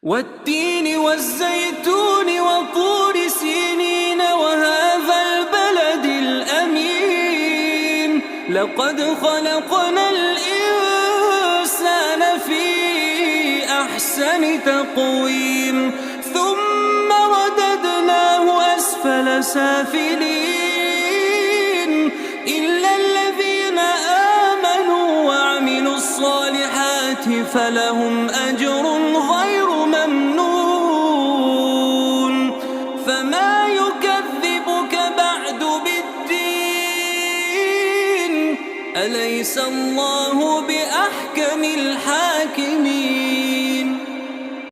والتين والزيتون وطور سينين وهذا البلد الأمين لقد خلقنا الإنسان في أحسن تقويم ثم رددناه أسفل سافلين إلا الذين آمنوا وعملوا الصالحات فلهم أجر غير ممنون فما يكذبك بعد بالدين أليس الله بأحكم الحاكمين